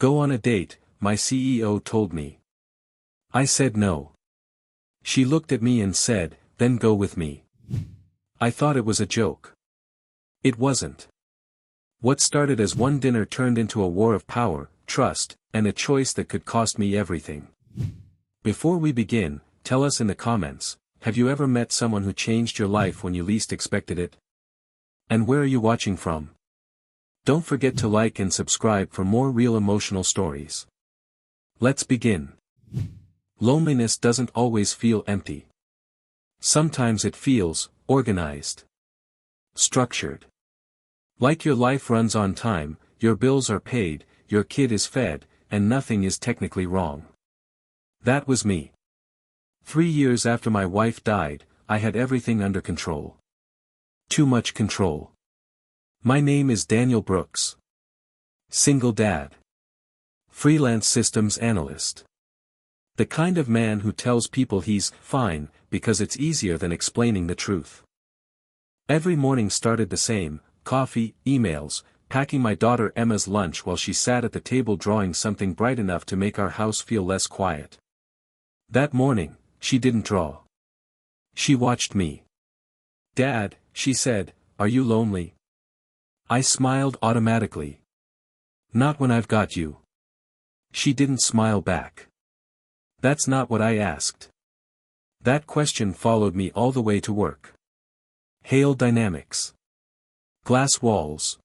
Go on a date, my CEO told me. I said no. She looked at me and said, then go with me. I thought it was a joke. It wasn't. What started as one dinner turned into a war of power, trust, and a choice that could cost me everything. Before we begin, tell us in the comments, have you ever met someone who changed your life when you least expected it? And where are you watching from? Don't forget to like and subscribe for more real emotional stories. Let's begin. Loneliness doesn't always feel empty. Sometimes it feels organized, structured. Like your life runs on time, your bills are paid, your kid is fed, and nothing is technically wrong. That was me. 3 years after my wife died, I had everything under control. Too much control. My name is Daniel Brooks. Single dad. Freelance systems analyst. The kind of man who tells people he's fine because it's easier than explaining the truth. Every morning started the same: coffee, emails, packing my daughter Emma's lunch while she sat at the table drawing something bright enough to make our house feel less quiet. That morning, she didn't draw. She watched me. Dad, she said, are you lonely? I smiled automatically. Not when I've got you. She didn't smile back. That's not what I asked. That question followed me all the way to work. Hail dynamics. Glass walls.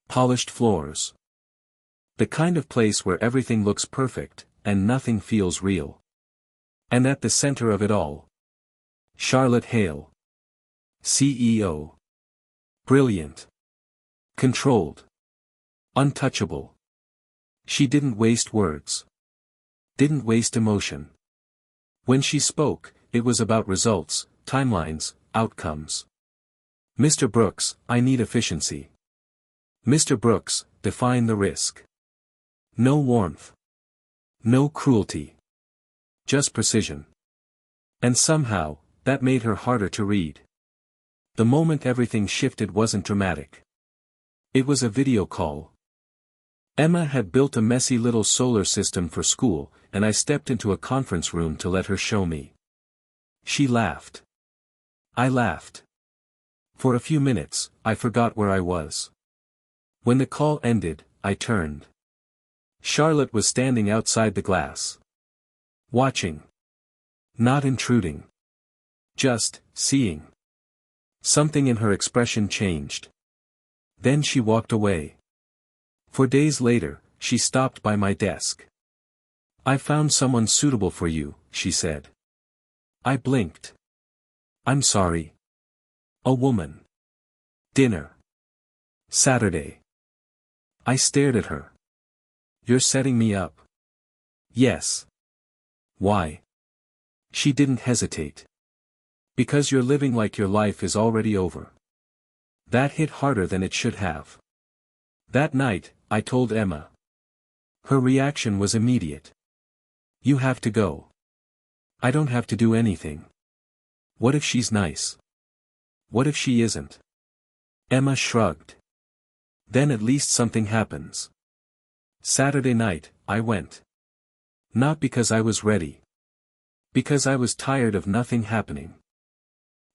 Polished floors. The kind of place where everything looks perfect, and nothing feels real. And at the center of it all. Charlotte Hale. CEO. Brilliant. Controlled. Untouchable. She didn't waste words. Didn't waste emotion. When she spoke, it was about results, timelines, outcomes. Mr. Brooks, I need efficiency. Mr. Brooks, define the risk. No warmth. No cruelty. Just precision. And somehow, that made her harder to read. The moment everything shifted wasn't dramatic. It was a video call. Emma had built a messy little solar system for school, and I stepped into a conference room to let her show me. She laughed. I laughed. For a few minutes, I forgot where I was. When the call ended, I turned. Charlotte was standing outside the glass. Watching. Not intruding. Just seeing. Something in her expression changed. Then she walked away. 4 days later, she stopped by my desk. I found someone suitable for you, she said. I blinked. I'm sorry. A woman. Dinner. Saturday. I stared at her. You're setting me up. Yes. Why? She didn't hesitate. Because you're living like your life is already over. That hit harder than it should have. That night, I told Emma. Her reaction was immediate. You have to go. I don't have to do anything. What if she's nice? What if she isn't? Emma shrugged. Then at least something happens. Saturday night, I went. Not because I was ready. Because I was tired of nothing happening.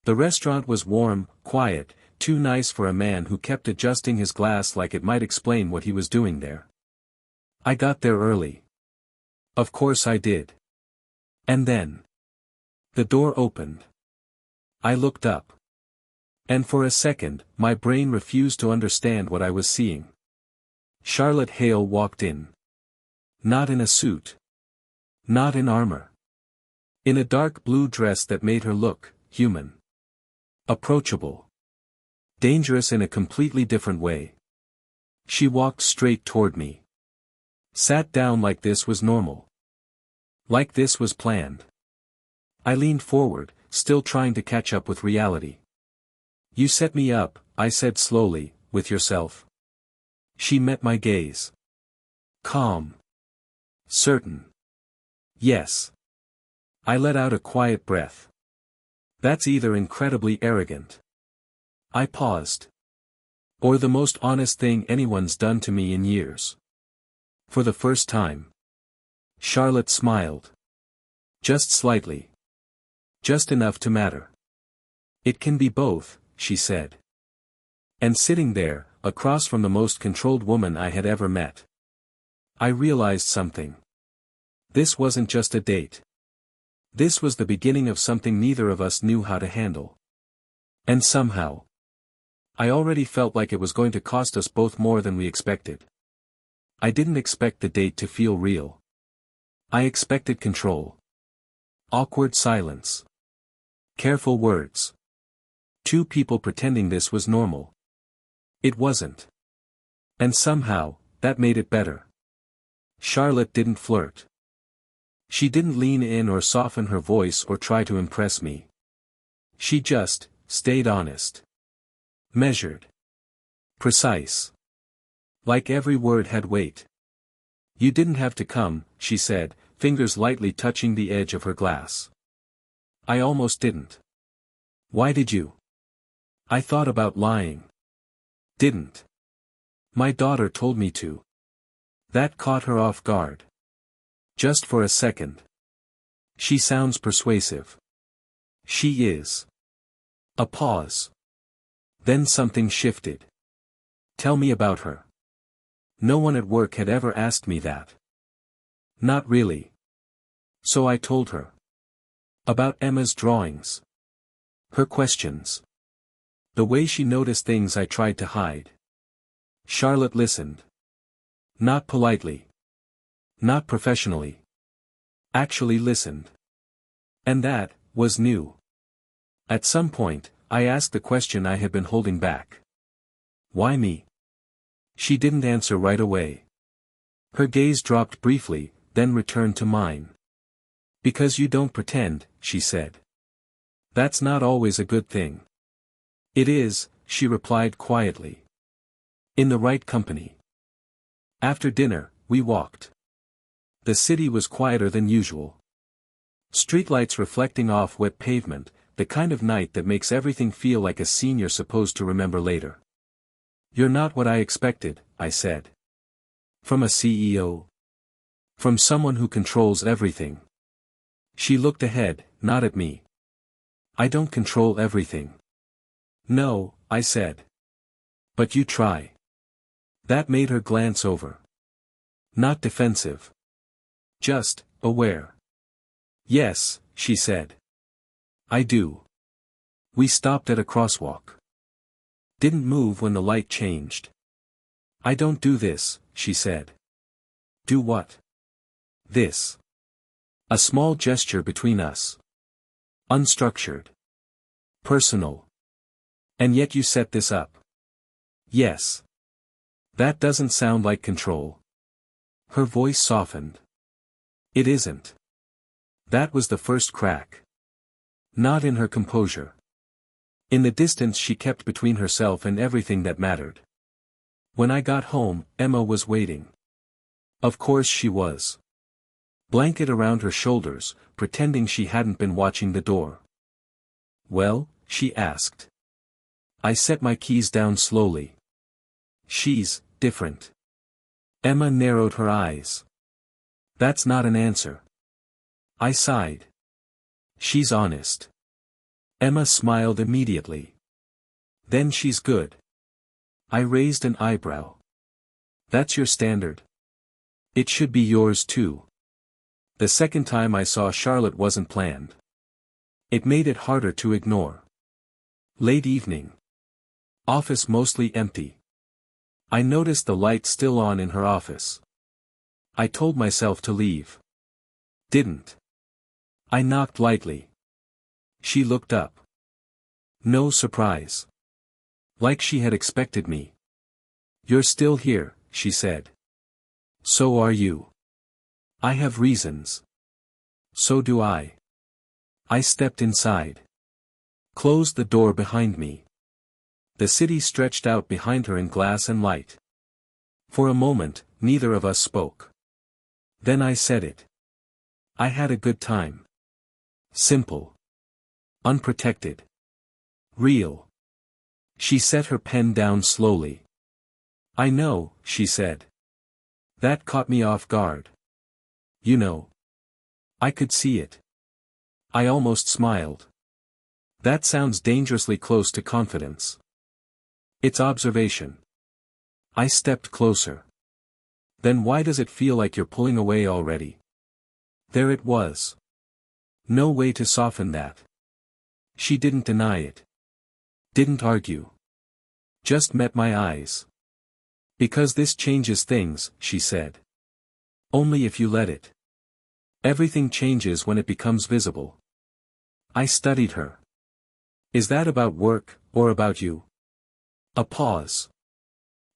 The restaurant was warm, quiet, too nice for a man who kept adjusting his glass like it might explain what he was doing there. I got there early. Of course I did. And then. The door opened. I looked up. And for a second, my brain refused to understand what I was seeing. Charlotte Hale walked in. Not in a suit. Not in armor. In a dark blue dress that made her look human. Approachable. Dangerous in a completely different way. She walked straight toward me. Sat down like this was normal. Like this was planned. I leaned forward, still trying to catch up with reality. You set me up, I said slowly, with yourself. She met my gaze. Calm. Certain. Yes. I let out a quiet breath. That's either incredibly arrogant. I paused. Or the most honest thing anyone's done to me in years. For the first time. Charlotte smiled. Just slightly. Just enough to matter. It can be both, she said. And sitting there, across from the most controlled woman I had ever met, I realized something. This wasn't just a date. This was the beginning of something neither of us knew how to handle. And somehow, I already felt like it was going to cost us both more than we expected. I didn't expect the date to feel real. I expected control. Awkward silence. Careful words. Two people pretending this was normal. It wasn't. And somehow, that made it better. Charlotte didn't flirt. She didn't lean in or soften her voice or try to impress me. She just stayed honest. Measured. Precise. Like every word had weight. You didn't have to come, she said, fingers lightly touching the edge of her glass. I almost didn't. Why did you? I thought about lying. Didn't. My daughter told me to. That caught her off guard. Just for a second. She sounds persuasive. She is. A pause. Then something shifted. Tell me about her. No one at work had ever asked me that. Not really. So I told her. About Emma's drawings. Her questions. The way she noticed things I tried to hide. Charlotte listened. Not politely. Not professionally. Actually listened. And that was new. At some point, I asked the question I had been holding back. Why me? She didn't answer right away. Her gaze dropped briefly, then returned to mine. Because you don't pretend, she said. That's not always a good thing. It is, she replied quietly. In the right company. After dinner, we walked. The city was quieter than usual. Streetlights reflecting off wet pavement, the kind of night that makes everything feel like a scene you're supposed to remember later. You're not what I expected, I said. From a CEO. From someone who controls everything. She looked ahead, not at me. I don't control everything. No, I said. But you try. That made her glance over. Not defensive. Just aware. Yes, she said. I do. We stopped at a crosswalk. Didn't move when the light changed. I don't do this, she said. Do what? This. A small gesture between us. Unstructured. Personal. And yet you set this up. Yes. That doesn't sound like control. Her voice softened. It isn't. That was the first crack. Not in her composure. In the distance she kept between herself and everything that mattered. When I got home, Emma was waiting. Of course she was. Blanket around her shoulders, pretending she hadn't been watching the door. Well, she asked. I set my keys down slowly. She's different. Emma narrowed her eyes. That's not an answer. I sighed. She's honest. Emma smiled immediately. Then she's good. I raised an eyebrow. That's your standard. It should be yours too. The second time I saw Charlotte wasn't planned. It made it harder to ignore. Late evening. Office mostly empty. I noticed the light still on in her office. I told myself to leave. Didn't. I knocked lightly. She looked up. No surprise. Like she had expected me. You're still here, she said. So are you. I have reasons. So do I. I stepped inside. Closed the door behind me. The city stretched out behind her in glass and light. For a moment, neither of us spoke. Then I said it. I had a good time. Simple. Unprotected. Real. She set her pen down slowly. I know, she said. That caught me off guard. You know. I could see it. I almost smiled. That sounds dangerously close to confidence. It's observation. I stepped closer. Then why does it feel like you're pulling away already? There it was. No way to soften that. She didn't deny it. Didn't argue. Just met my eyes. Because this changes things, she said. Only if you let it. Everything changes when it becomes visible. I studied her. Is that about work, or about you? A pause.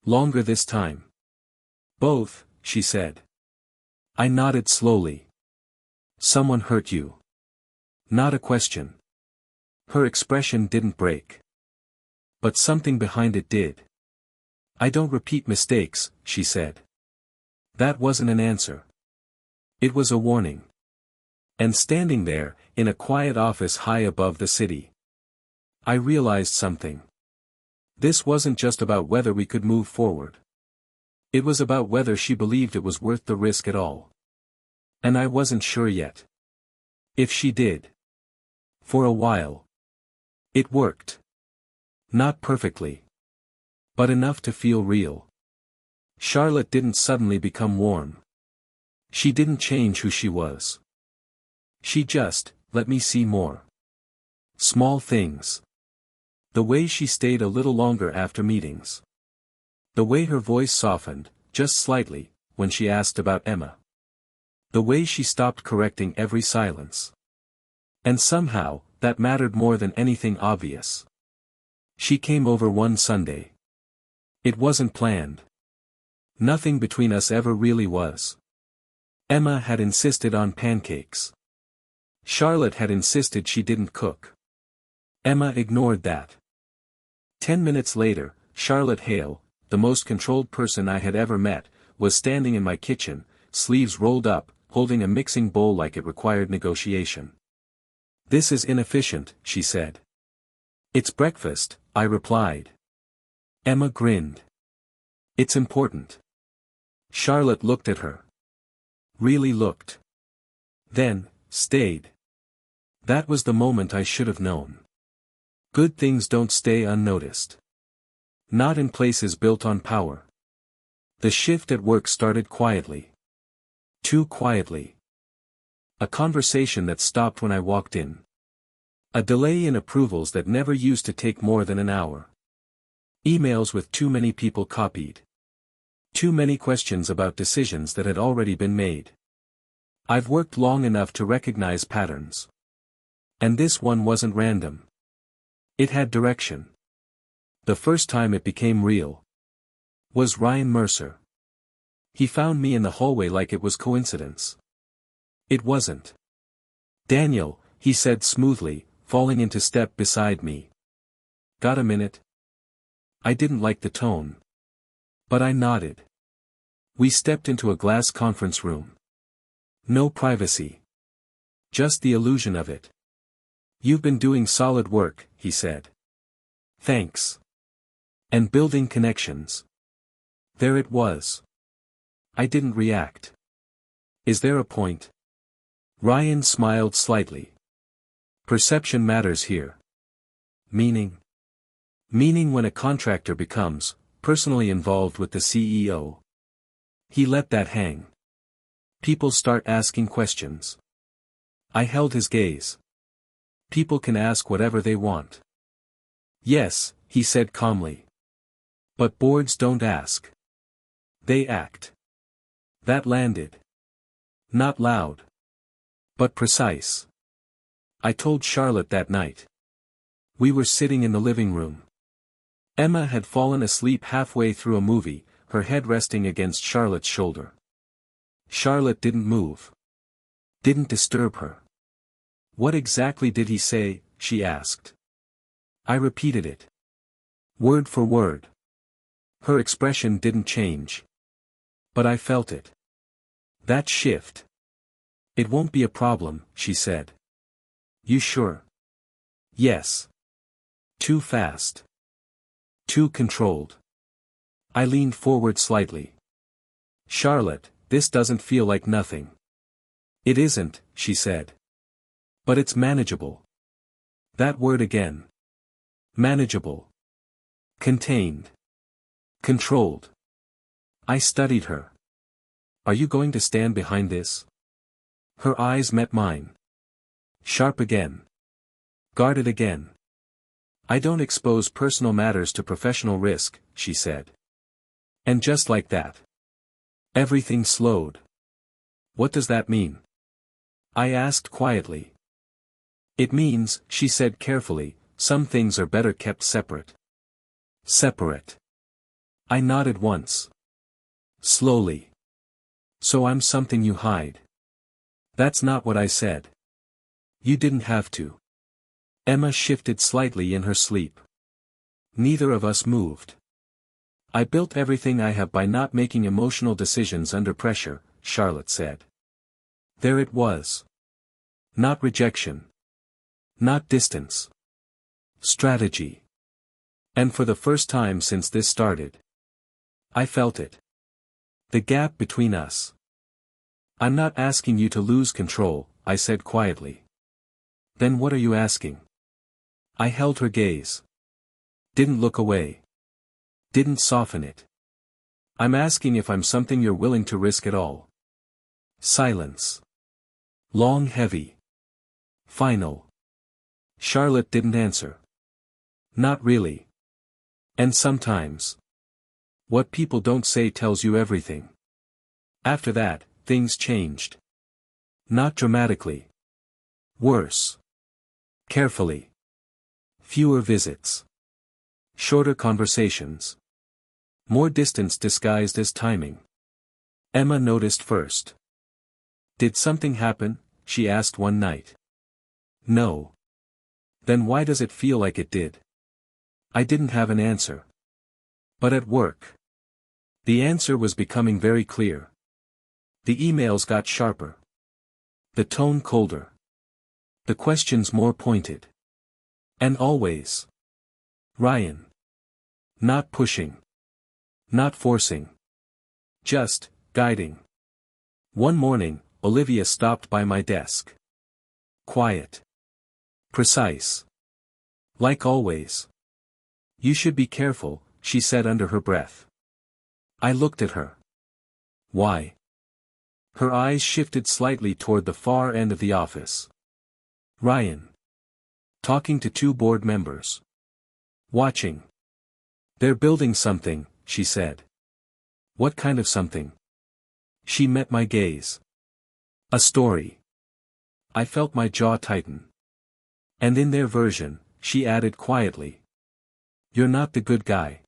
Longer this time. Both, she said. I nodded slowly. Someone hurt you. Not a question. Her expression didn't break. But something behind it did. I don't repeat mistakes, she said. That wasn't an answer. It was a warning. And standing there, in a quiet office high above the city, I realized something. This wasn't just about whether we could move forward. It was about whether she believed it was worth the risk at all. And I wasn't sure yet. If she did. For a while. It worked. Not perfectly. But enough to feel real. Charlotte didn't suddenly become warm. She didn't change who she was. She just, let me see more. Small things. The way she stayed a little longer after meetings. The way her voice softened, just slightly, when she asked about Emma. The way she stopped correcting every silence. And somehow, that mattered more than anything obvious. She came over one Sunday. It wasn't planned. Nothing between us ever really was. Emma had insisted on pancakes. Charlotte had insisted she didn't cook. Emma ignored that. 10 minutes later, Charlotte Hale, the most controlled person I had ever met, was standing in my kitchen, sleeves rolled up, holding a mixing bowl like it required negotiation. This is inefficient, she said. It's breakfast, I replied. Emma grinned. It's important. Charlotte looked at her. Really looked. Then, stayed. That was the moment I should have known. Good things don't stay unnoticed. Not in places built on power. The shift at work started quietly. Too quietly. A conversation that stopped when I walked in. A delay in approvals that never used to take more than an hour. Emails with too many people copied. Too many questions about decisions that had already been made. I've worked long enough to recognize patterns. And this one wasn't random. It had direction. The first time it became real was Ryan Mercer. He found me in the hallway like it was coincidence. It wasn't. Daniel, he said smoothly, falling into step beside me. Got a minute? I didn't like the tone. But I nodded. We stepped into a glass conference room. No privacy. Just the illusion of it. You've been doing solid work, he said. Thanks. And building connections. There it was. I didn't react. Is there a point? Ryan smiled slightly. Perception matters here. Meaning? Meaning when a contractor becomes personally involved with the CEO. He let that hang. People start asking questions. I held his gaze. People can ask whatever they want. Yes, he said calmly. But boards don't ask. They act. That landed. Not loud. But precise. I told Charlotte that night. We were sitting in the living room. Emma had fallen asleep halfway through a movie, her head resting against Charlotte's shoulder. Charlotte didn't move. Didn't disturb her. What exactly did he say, she asked. I repeated it. Word for word. Her expression didn't change. But I felt it. That shift. It won't be a problem, she said. You sure? Yes. Too fast. Too controlled. I leaned forward slightly. Charlotte, this doesn't feel like nothing. It isn't, she said. But it's manageable. That word again. Manageable. Contained. Controlled. I studied her. Are you going to stand behind this? Her eyes met mine. Sharp again. Guarded again. I don't expose personal matters to professional risk, she said. And just like that. Everything slowed. What does that mean? I asked quietly. It means, she said carefully, some things are better kept separate. Separate. I nodded once. Slowly. So I'm something you hide. That's not what I said. You didn't have to. Emma shifted slightly in her sleep. Neither of us moved. I built everything I have by not making emotional decisions under pressure, Charlotte said. There it was. Not rejection. Not distance. Strategy. And for the first time since this started, I felt it. The gap between us. I'm not asking you to lose control, I said quietly. Then what are you asking? I held her gaze. Didn't look away. Didn't soften it. I'm asking if I'm something you're willing to risk at all. Silence. Long, heavy. Final. Charlotte didn't answer. Not really. And sometimes. What people don't say tells you everything. After that, things changed. Not dramatically. Worse. Carefully. Fewer visits. Shorter conversations. More distance disguised as timing. Emma noticed first. Did something happen? She asked one night. No. Then why does it feel like it did? I didn't have an answer. But at work. The answer was becoming very clear. The emails got sharper. The tone colder. The questions more pointed. And always. Ryan. Not pushing. Not forcing. Just, guiding. One morning, Olivia stopped by my desk. Quiet. Precise. Like always. You should be careful, she said under her breath. I looked at her. Why? Her eyes shifted slightly toward the far end of the office. Ryan. Talking to two board members. Watching. They're building something, she said. What kind of something? She met my gaze. A story. I felt my jaw tighten. And in their version, she added quietly. You're not the good guy.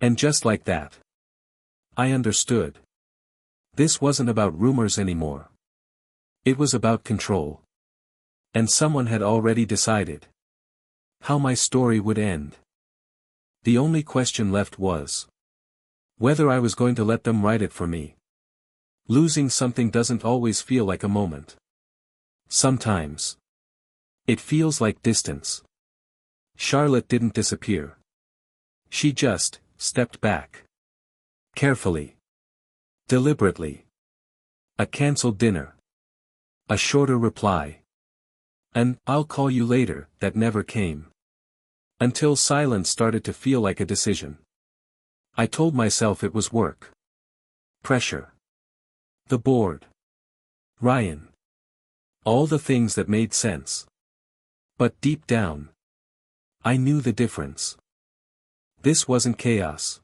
And just like that. I understood. This wasn't about rumors anymore. It was about control. And someone had already decided how my story would end. The only question left was whether I was going to let them write it for me. Losing something doesn't always feel like a moment. Sometimes. It feels like distance. Charlotte didn't disappear. She just stepped back. Carefully. Deliberately. A cancelled dinner. A shorter reply. An "I'll call you later" that never came. Until silence started to feel like a decision. I told myself it was work. Pressure. The board. Ryan. All the things that made sense. But deep down, I knew the difference. This wasn't chaos.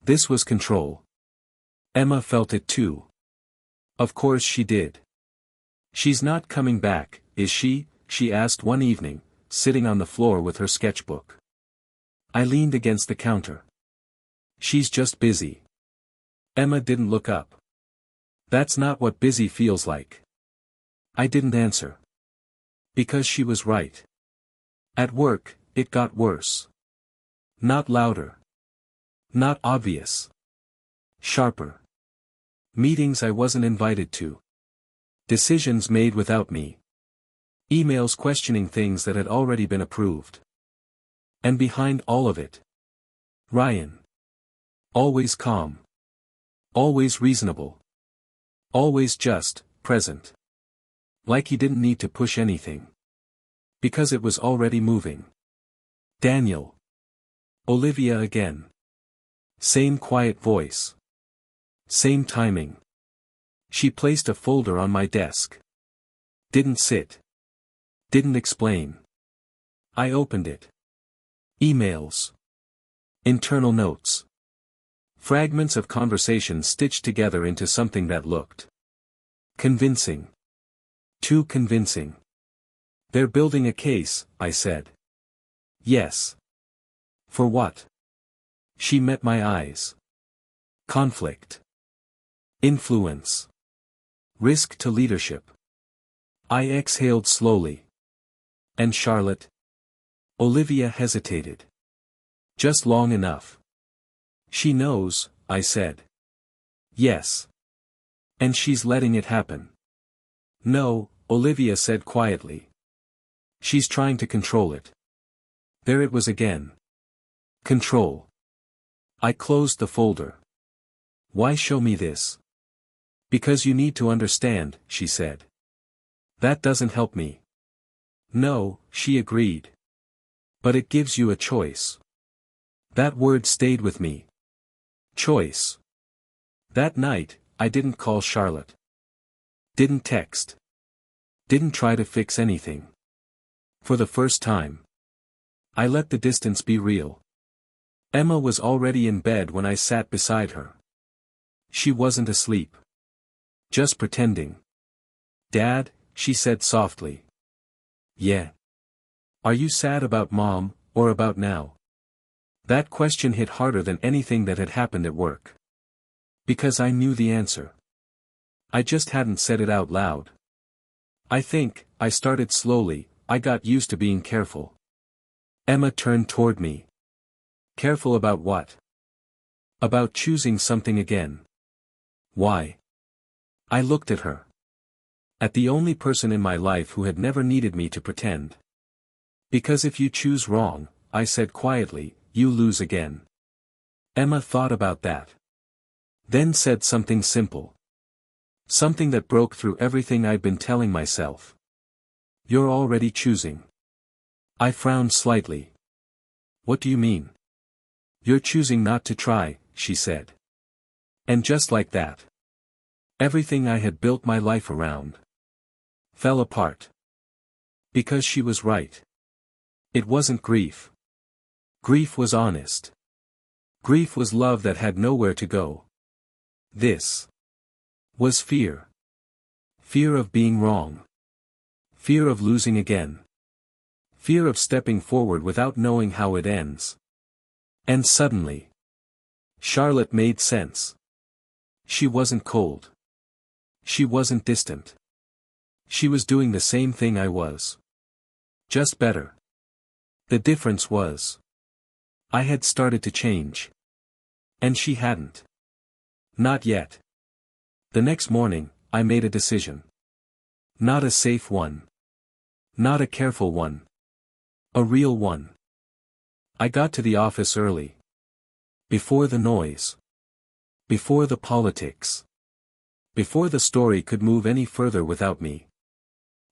This was control. Emma felt it too. Of course she did. She's not coming back, is she? She asked one evening, sitting on the floor with her sketchbook. I leaned against the counter. She's just busy. Emma didn't look up. That's not what busy feels like. I didn't answer. Because she was right. At work, it got worse. Not louder. Not obvious. Sharper. Meetings I wasn't invited to. Decisions made without me. Emails questioning things that had already been approved. And behind all of it, Ryan. Always calm. Always reasonable. Always just, present. Like he didn't need to push anything. Because it was already moving. Daniel. Olivia again. Same quiet voice. Same timing. She placed a folder on my desk. Didn't sit. Didn't explain. I opened it. Emails. Internal notes. Fragments of conversation stitched together into something that looked convincing. Too convincing. They're building a case, I said. Yes. For what? She met my eyes. Conflict. Influence. Risk to leadership. I exhaled slowly. And Charlotte? Olivia hesitated. Just long enough. She knows, I said. Yes. And she's letting it happen. No, Olivia said quietly. She's trying to control it. There it was again. Control. I closed the folder. Why show me this? Because you need to understand, she said. That doesn't help me. No, she agreed. But it gives you a choice. That word stayed with me. Choice. That night, I didn't call Charlotte. Didn't text. Didn't try to fix anything. For the first time. I let the distance be real. Emma was already in bed when I sat beside her. She wasn't asleep. Just pretending. Dad, she said softly. Yeah. Are you sad about Mom, or about now? That question hit harder than anything that had happened at work. Because I knew the answer. I just hadn't said it out loud. I think, I started slowly, I got used to being careful. Emma turned toward me. Careful about what? About choosing something again. Why? I looked at her. At the only person in my life who had never needed me to pretend. Because if you choose wrong, I said quietly, you lose again. Emma thought about that. Then said something simple. Something that broke through everything I'd been telling myself. You're already choosing. I frowned slightly. What do you mean? You're choosing not to try, she said. And just like that. Everything I had built my life around. Fell apart. Because she was right. It wasn't grief. Grief was honest. Grief was love that had nowhere to go. This was fear. Fear of being wrong. Fear of losing again. Fear of stepping forward without knowing how it ends. And suddenly, Charlotte made sense. She wasn't cold. She wasn't distant. She was doing the same thing I was. Just better. The difference was, I had started to change. And she hadn't. Not yet. The next morning, I made a decision. Not a safe one. Not a careful one. A real one. I got to the office early. Before the noise. Before the politics. Before the story could move any further without me.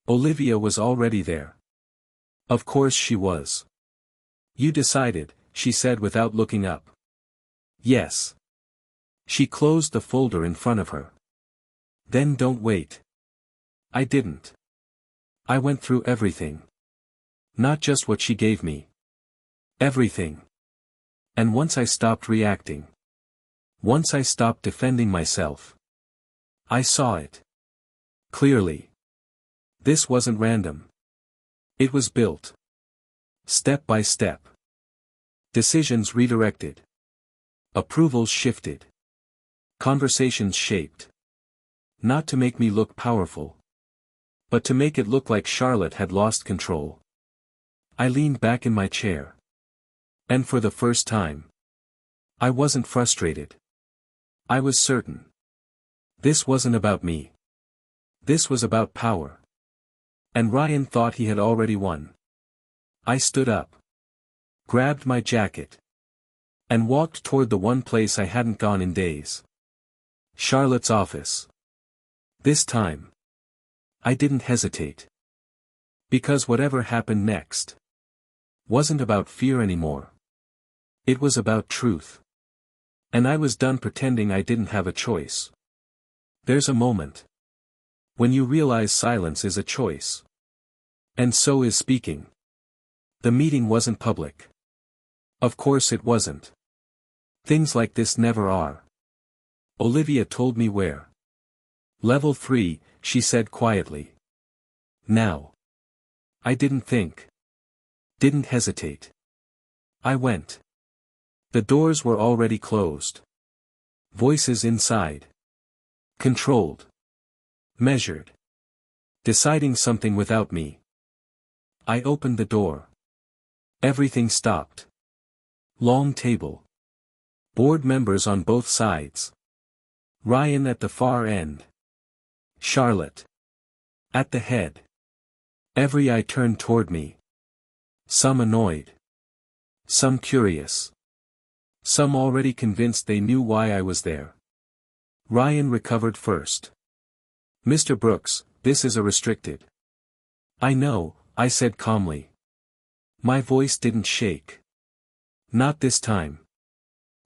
Olivia was already there. Of course she was. You decided, she said without looking up. Yes. She closed the folder in front of her. Then don't wait. I didn't. I went through everything. Not just what she gave me. Everything. And once I stopped reacting. Once I stopped defending myself. I saw it. Clearly. This wasn't random. It was built. Step by step. Decisions redirected. Approvals shifted. Conversations shaped. Not to make me look powerful. But to make it look like Charlotte had lost control. I leaned back in my chair. And for the first time. I wasn't frustrated. I was certain. This wasn't about me. This was about power. And Ryan thought he had already won. I stood up. Grabbed my jacket. And walked toward the one place I hadn't gone in days. Charlotte's office. This time, I didn't hesitate. Because whatever happened next wasn't about fear anymore. It was about truth. And I was done pretending I didn't have a choice. There's a moment when you realize silence is a choice. And so is speaking. The meeting wasn't public. Of course it wasn't. Things like this never are. Olivia told me where. Level 3, she said quietly. Now. I didn't think. Didn't hesitate. I went. The doors were already closed. Voices inside. Controlled. Measured. Deciding something without me. I opened the door. Everything stopped. Long table. Board members on both sides. Ryan at the far end. Charlotte. At the head. Every eye turned toward me. Some annoyed. Some curious. Some already convinced they knew why I was there. Ryan recovered first. Mr. Brooks, this is a restricted. I know, I said calmly. My voice didn't shake. Not this time.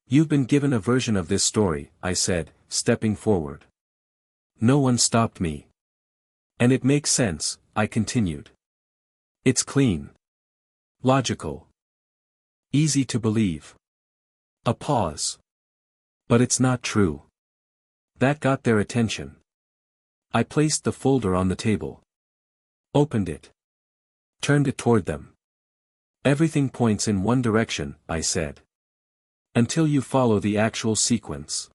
You've been given a version of this story, I said, stepping forward. No one stopped me. And it makes sense, I continued. It's clean. Logical. Easy to believe. A pause. But it's not true. That got their attention. I placed the folder on the table. Opened it. Turned it toward them. Everything points in one direction, I said. Until you follow the actual sequence.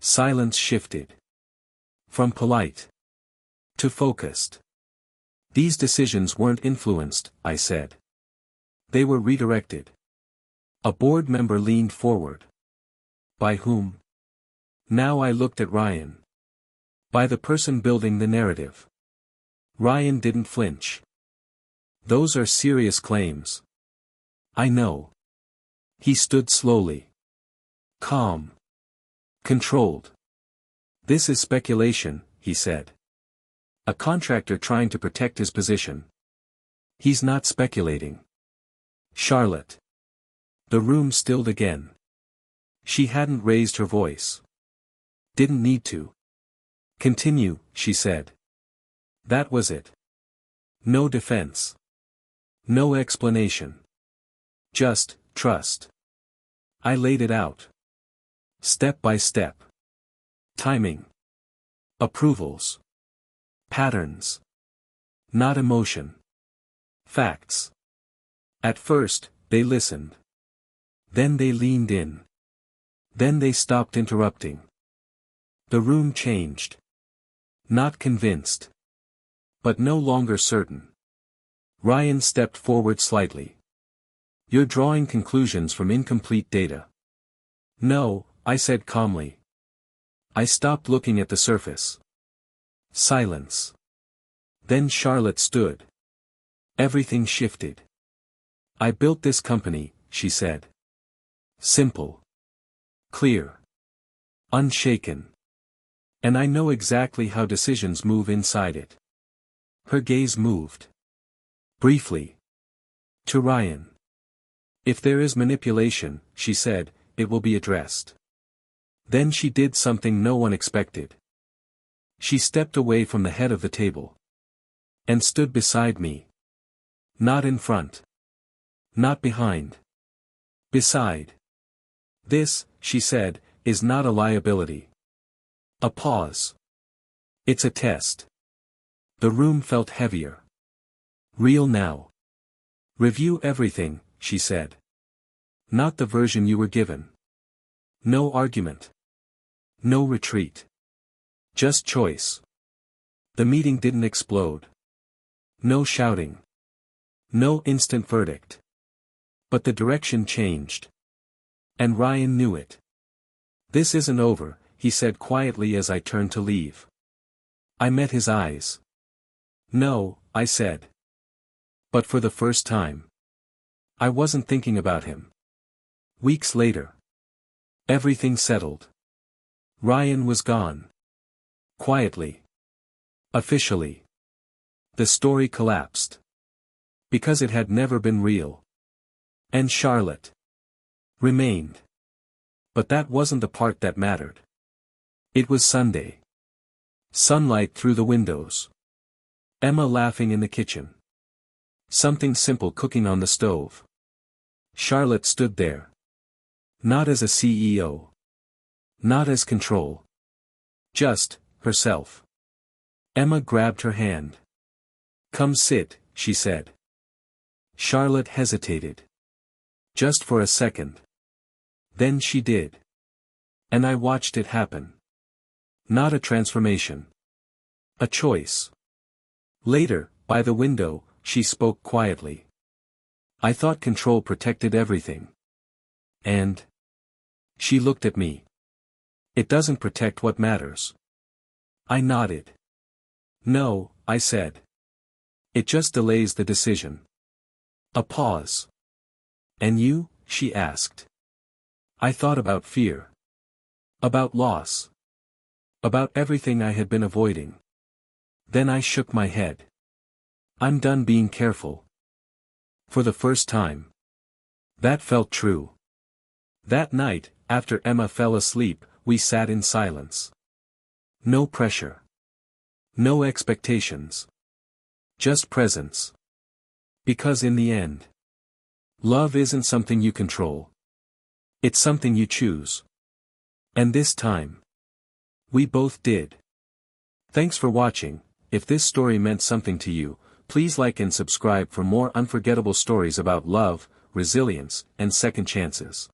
Silence shifted. From polite to focused. These decisions weren't influenced, I said. They were redirected. A board member leaned forward. By whom? Now I looked at Ryan. By the person building the narrative. Ryan didn't flinch. Those are serious claims. I know. He stood slowly. Calm. Controlled. This is speculation, he said. A contractor trying to protect his position. He's not speculating. Charlotte. The room stilled again. She hadn't raised her voice. Didn't need to. Continue, she said. That was it. No defense. No explanation. Just, trust. I laid it out. Step by step. Timing. Approvals. Patterns. Not emotion. Facts. At first, they listened. Then they leaned in. Then they stopped interrupting. The room changed. Not convinced. But no longer certain. Ryan stepped forward slightly. You're drawing conclusions from incomplete data. No, I said calmly. I stopped looking at the surface. Silence. Then Charlotte stood. Everything shifted. I built this company, she said. Simple. Clear. Unshaken. And I know exactly how decisions move inside it. Her gaze moved. Briefly. To Ryan. If there is manipulation, she said, it will be addressed. Then she did something no one expected. She stepped away from the head of the table. And stood beside me. Not in front. Not behind. Beside. This, she said, is not a liability. A pause. It's a test. The room felt heavier. Real now. Review everything, she said. Not the version you were given. No argument. No retreat. Just choice. The meeting didn't explode. No shouting. No instant verdict. But the direction changed. And Ryan knew it. This isn't over, he said quietly as I turned to leave. I met his eyes. No, I said. But for the first time. I wasn't thinking about him. Weeks later. Everything settled. Ryan was gone. Quietly. Officially. The story collapsed. Because it had never been real. And Charlotte remained. But that wasn't the part that mattered. It was Sunday. Sunlight through the windows. Emma laughing in the kitchen. Something simple cooking on the stove. Charlotte stood there. Not as a CEO. Not as control. Just, herself. Emma grabbed her hand. "Come sit," she said. Charlotte hesitated. Just for a second. Then she did. And I watched it happen. Not a transformation. A choice. Later, by the window, she spoke quietly. "I thought control protected everything. And?" She looked at me. "It doesn't protect what matters." I nodded. "No," I said. "It just delays the decision." A pause. "And you?" she asked. I thought about fear. About loss. About everything I had been avoiding. Then I shook my head. "I'm done being careful." For the first time. That felt true. That night, after Emma fell asleep, we sat in silence. No pressure. No expectations. Just presence. Because in the end, love isn't something you control. It's something you choose. And this time, we both did. Thanks for watching. If this story meant something to you, please like and subscribe for more unforgettable stories about love, resilience, and second chances.